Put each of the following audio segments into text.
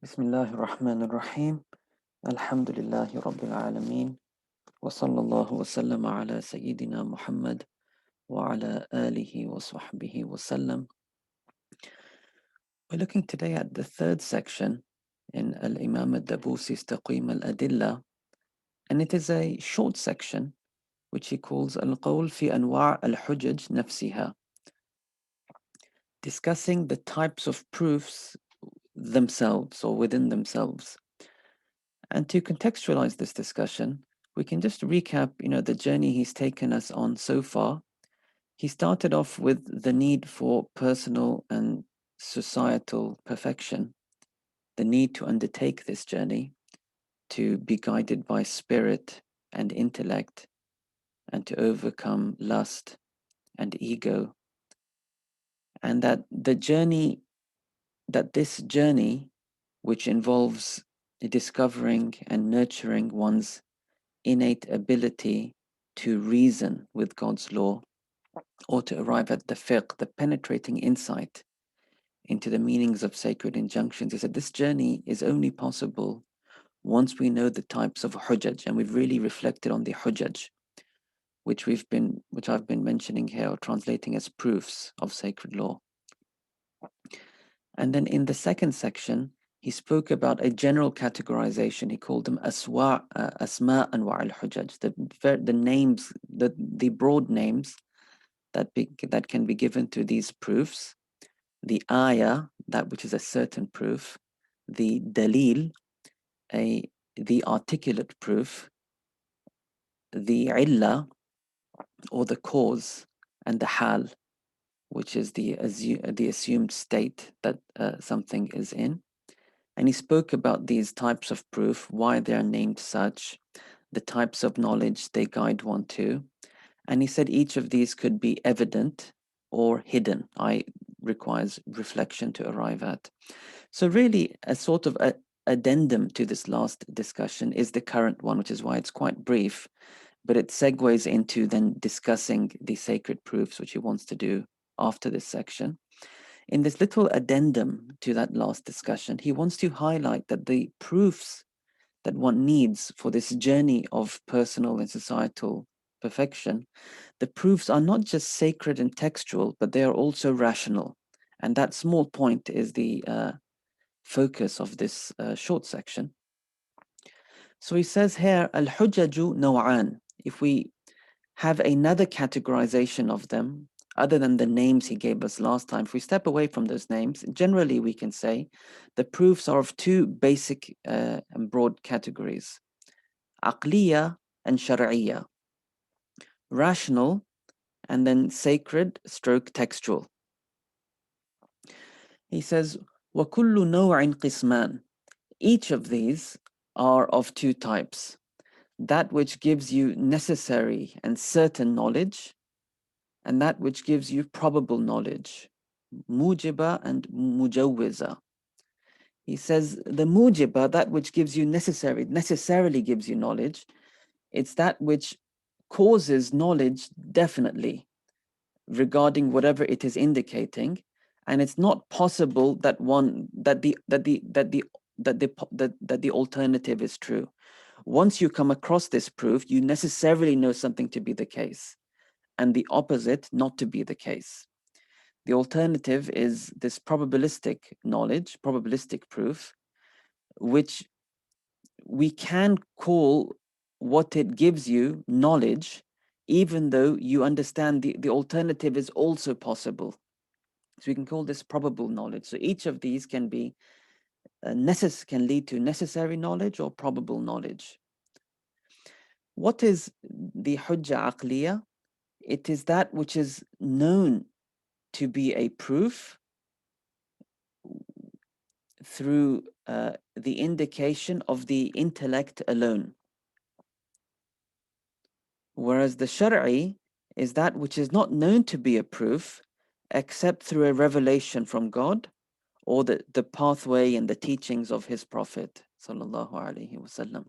بسم الله الرحمن الرحيم الحمد لله رب العالمين وصلى الله وسلم على سيدنا محمد وعلى آله وصحبه وسلم. We're looking today at the third section in Al-Imam al-Dabusi's Taqwim al-adilla, and it is a short section which he calls Al-Qawl fi Anwa' al-Ḥujaj nafsiha, discussing the types of proofs themselves or within themselves. And to contextualize this discussion, we can just recap, the journey he's taken us on so far. He started off with the need for personal and societal perfection, the need to undertake this journey, to be guided by spirit and intellect, and to overcome lust and ego. And that this journey, which involves discovering and nurturing one's innate ability to reason with God's law, or to arrive at the fiqh, the penetrating insight into the meanings of sacred injunctions. He said this journey is only possible once we know the types of ḥujaj, and we've really reflected on the ḥujaj, which I've been mentioning here, or translating as proofs of sacred law. And then in the second section, he spoke about a general categorization. He called them asma anwa' al-ḥujaj, the names, the broad names that can be given to these proofs. The ayah, that which is a certain proof. The dalil, the articulate proof. The illa, or the cause, and the hal, which is the assumed state that something is in. And he spoke about these types of proof, why they are named such, the types of knowledge they guide one to. And he said each of these could be evident or hidden. Requires reflection to arrive at. So really a sort of addendum to this last discussion is the current one, which is why it's quite brief, but it segues into then discussing the sacred proofs, which he wants to do after this section. In this little addendum to that last discussion, he wants to highlight that the proofs that one needs for this journey of personal and societal perfection, the proofs are not just sacred and textual, but they are also rational. And that small point is the focus of this short section. So he says here, al-ḥujaju naw'an. If we have another categorization of them, other than the names he gave us last time, if we step away from those names, generally we can say the proofs are of two basic and broad categories: aqliya and sharʿiyya, rational and then sacred stroke textual. He says, وَكُلُّ نَوْعٍ قِسْمًا. Each of these are of two types: that which gives you necessary and certain knowledge, and that which gives you probable knowledge, muģiba and muģawwiza. He says the muģiba, that which gives you necessarily gives you knowledge, it's that which causes knowledge definitely regarding whatever it is indicating, and it's not possible that the alternative is true. Once you come across this proof, you necessarily know something to be the case, and the opposite not to be the case. The alternative is this probabilistic knowledge, probabilistic proof, which we can call what it gives you knowledge, even though you understand the alternative is also possible. So we can call this probable knowledge. So each of these can be can lead to necessary knowledge or probable knowledge. What is the ḥujja aqliya? It is that which is known to be a proof through the indication of the intellect alone. Whereas the shar'i is that which is not known to be a proof except through a revelation from God, or the pathway and the teachings of his Prophet sallallahu alaihi wasallam.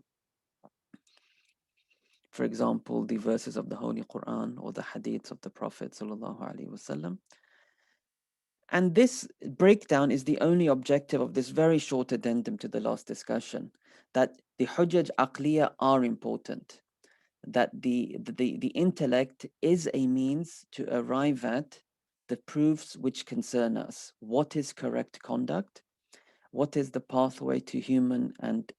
For example, the verses of the Holy Quran or the hadiths of the Prophet sallallahu alaihi wasallam. And this breakdown is the only objective of this very short addendum to the last discussion, that the ḥujaj aqliya are important, that the intellect is a means to arrive at the proofs which concern us. What is correct conduct? What is the pathway to human and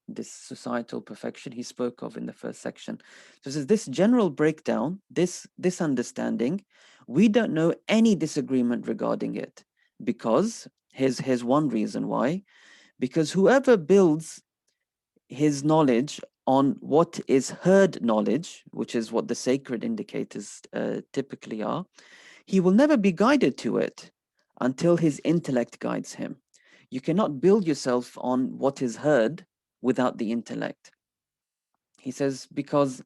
this societal perfection he spoke of in the first section? So it says this general breakdown, this understanding, we don't know any disagreement regarding it, because here's one reason why. Because whoever builds his knowledge on what is heard knowledge, which is what the sacred indicators typically are, he will never be guided to it until his intellect guides him. You cannot build yourself on what is heard without the intellect. He says, because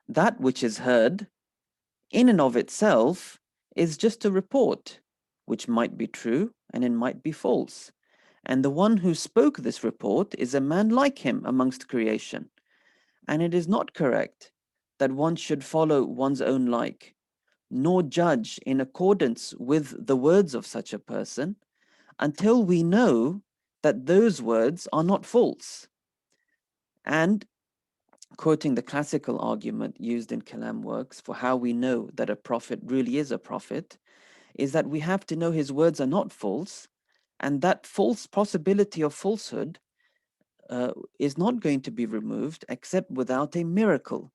that which is heard in and of itself is just a report, which might be true and it might be false. And the one who spoke this report is a man like him amongst creation. And it is not correct that one should follow one's own like, nor judge in accordance with the words of such a person, until we know that those words are not false. And quoting the classical argument used in Kalam works for how we know that a prophet really is a prophet, is that we have to know his words are not false, and that false possibility of falsehood is not going to be removed except without a miracle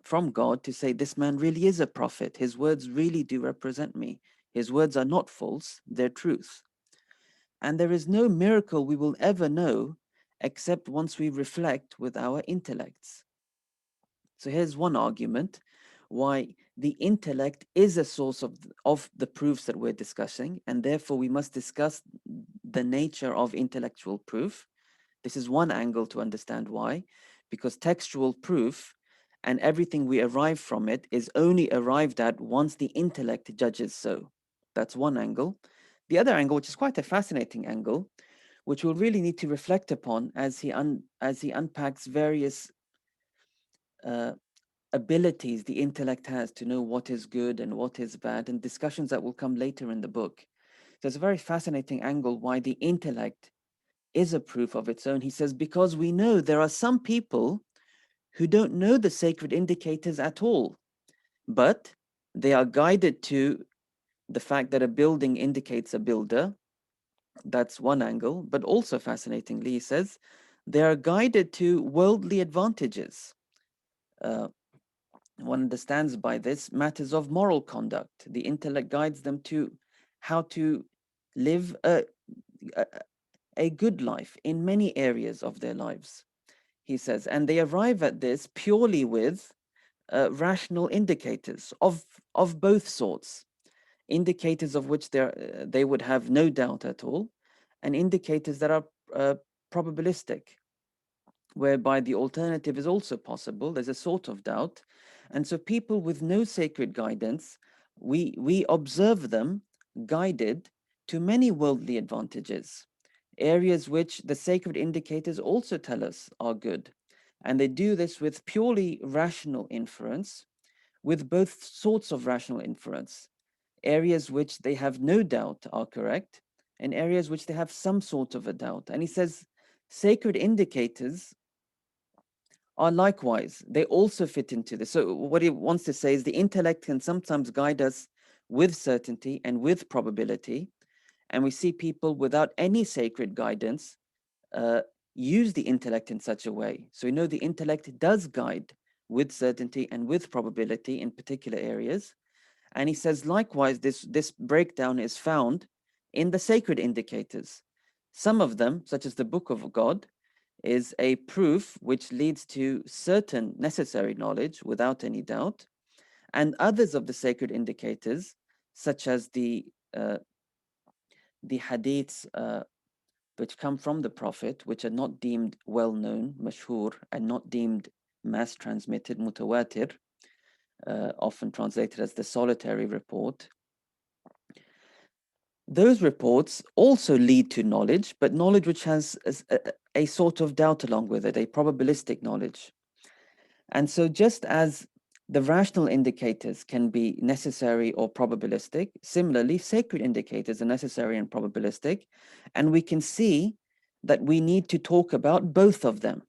from God to say, this man really is a prophet. His words really do represent me. His words are not false, they're truth. And there is no miracle we will ever know except once we reflect with our intellects. So here's one argument why the intellect is a source of the proofs that we're discussing, and therefore we must discuss the nature of intellectual proof. This is one angle to understand why, because textual proof and everything we arrive from it is only arrived at once the intellect judges so. That's one angle. The other angle, which is quite a fascinating angle, which we'll really need to reflect upon as he unpacks various abilities the intellect has to know what is good and what is bad, and discussions that will come later in the book. So it's a very fascinating angle why the intellect is a proof of its own. He says, because we know there are some people who don't know the sacred indicators at all, but they are guided to the fact that a building indicates a builder. That's one angle. But also fascinatingly, he says, they are guided to worldly advantages. One understands by this matters of moral conduct. The intellect guides them to how to live a good life in many areas of their lives, he says. And they arrive at this purely with rational indicators of both sorts, indicators of which they would have no doubt at all, and indicators that are probabilistic, whereby the alternative is also possible. There's a sort of doubt. And so people with no sacred guidance, we observe them guided to many worldly advantages, areas which the sacred indicators also tell us are good. And they do this with purely rational inference, with both sorts of rational inference, areas which they have no doubt are correct, and areas which they have some sort of a doubt. And he says sacred indicators are likewise, they also fit into this. So what he wants to say is the intellect can sometimes guide us with certainty and with probability. And we see people without any sacred guidance use the intellect in such a way. So we know the intellect does guide with certainty and with probability in particular areas. And he says, likewise, this breakdown is found in the sacred indicators. Some of them, such as the Book of God, is a proof which leads to certain necessary knowledge without any doubt. And others of the sacred indicators, such as the hadiths which come from the Prophet, which are not deemed well-known, mashhur, and not deemed mass-transmitted, mutawatir, often translated as the solitary report. Those reports also lead to knowledge, but knowledge which has a sort of doubt along with it, a probabilistic knowledge. And so just as The rational indicators can be necessary or probabilistic. Similarly, sacred indicators are necessary and probabilistic. And we can see that we need to talk about both of them,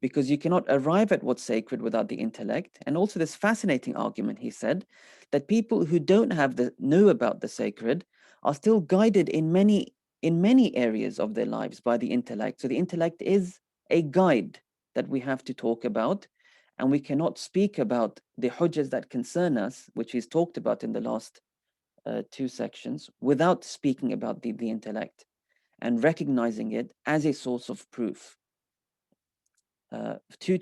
because you cannot arrive at what's sacred without the intellect. And also this fascinating argument, he said, that people who don't know about the sacred are still guided in many areas of their lives by the intellect. So the intellect is a guide that we have to talk about, and we cannot speak about the ḥujaj that concern us, which is talked about in the last two sections, without speaking about the intellect and recognizing it as a source of proof to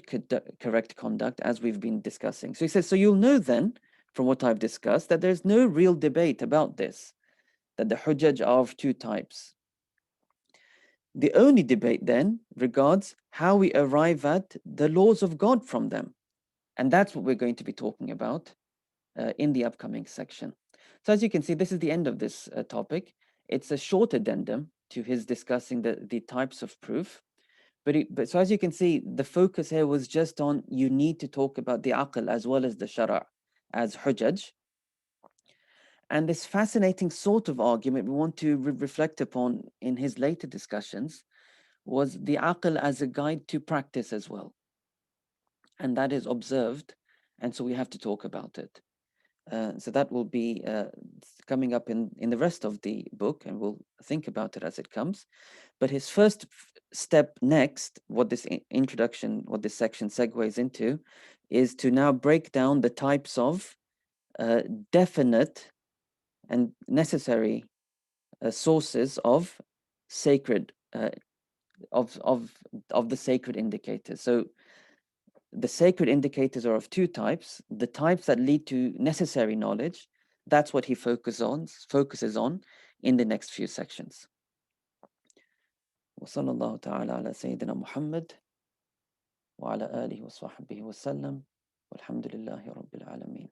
correct conduct, as we've been discussing. So he says, so you'll know then, from what I've discussed, that there's no real debate about this, that the ḥujaj are of two types. The only debate then regards how we arrive at the laws of God from them. And that's what we're going to be talking about in the upcoming section. So as you can see, this is the end of this topic. It's a short addendum to his discussing the types of proof. But so as you can see, the focus here was just on you need to talk about the aql as well as the shara' as ḥujaj. And this fascinating sort of argument we want to reflect upon in his later discussions was the aql as a guide to practice as well. And that is observed, and so we have to talk about it. So that will be coming up in the rest of the book, and we'll think about it as it comes. But his first step next, what this introduction, what this section segues into, is to now break down the types of definite and necessary sources of sacred, of the sacred indicators. So the sacred indicators are of two types. The types that lead to necessary knowledge, that's what he focuses on in the next few sections. وصلى الله تعالى على سيدنا محمد وعلى آله وصحبه وسلم والحمد لله رب العالمين.